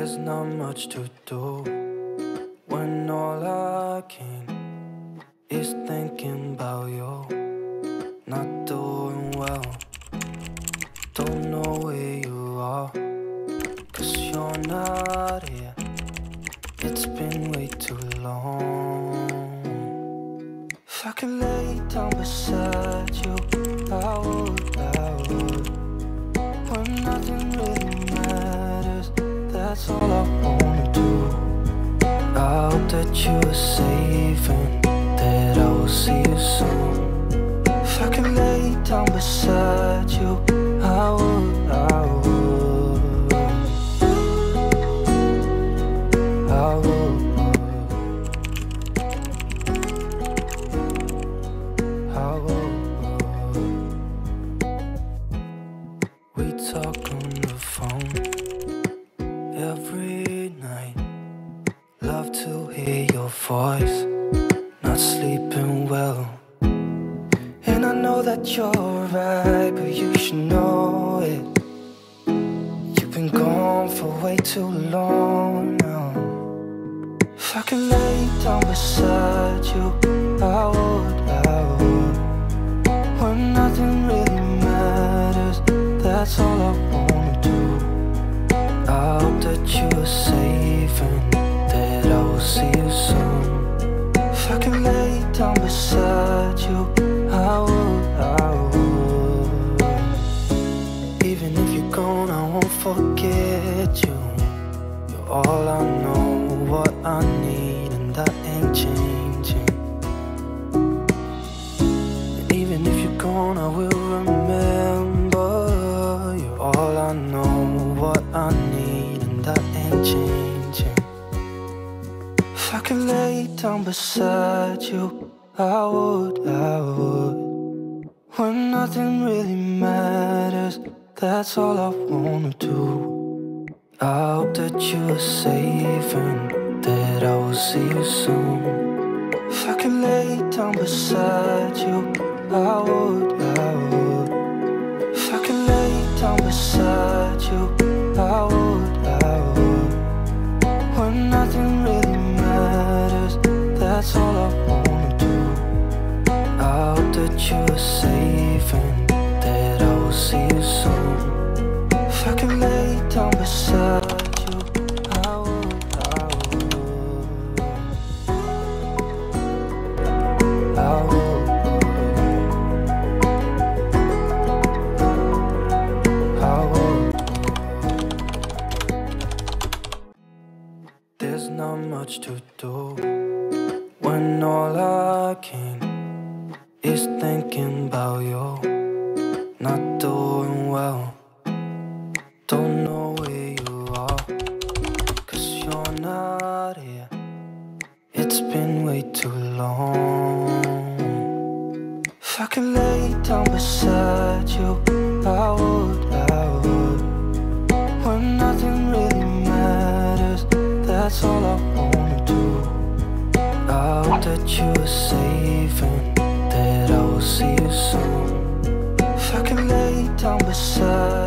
There's not much to do when all I can is thinking about you. Not doing well, don't know where you are, 'cause you're not here. It's been way too long. If I could lay down beside you, I would, when nothing really matters. That's all I wanna do. I hope that you are safe and that I will see you soon. If I could lay down beside you, I would, I would, I would, I would. We talk on the phone every night. Love to hear your voice. Not sleeping well, and I know that you're right, but you should know it. You've been gone for way too long now. If I could lay down beside you, I would, when nothing really matters. That's all I wanna do. I hope that you are safe and that I will see you soon. If I could lay down beside you, I would, I would. Even if you're gone, I won't forget you. You're all I know, what I need, and that ain't changing. And even if you're gone, I will remember. You're all I know, what I need, and that ain't changing. If I could lay down beside you, I would, when nothing really matters. That's all I wanna do. I hope that you are safe and that I will see you soon. If I could lay down beside you, I would, if I could lay down beside you, I would, when nothing really matters. That's all I wanna do. I hope that you are safe and that I will see you soon. If I could lay down beside you, I would, I would, I would, I would. There's not much to do when all I can is thinking about you. Not doing well, don't know where you are, 'cause you're not here. It's been way too long. If I could lay down beside you, I would, when nothing really matters. That's all I wanna do. I hope that you are safe and that I will see you soon. If I could lay down beside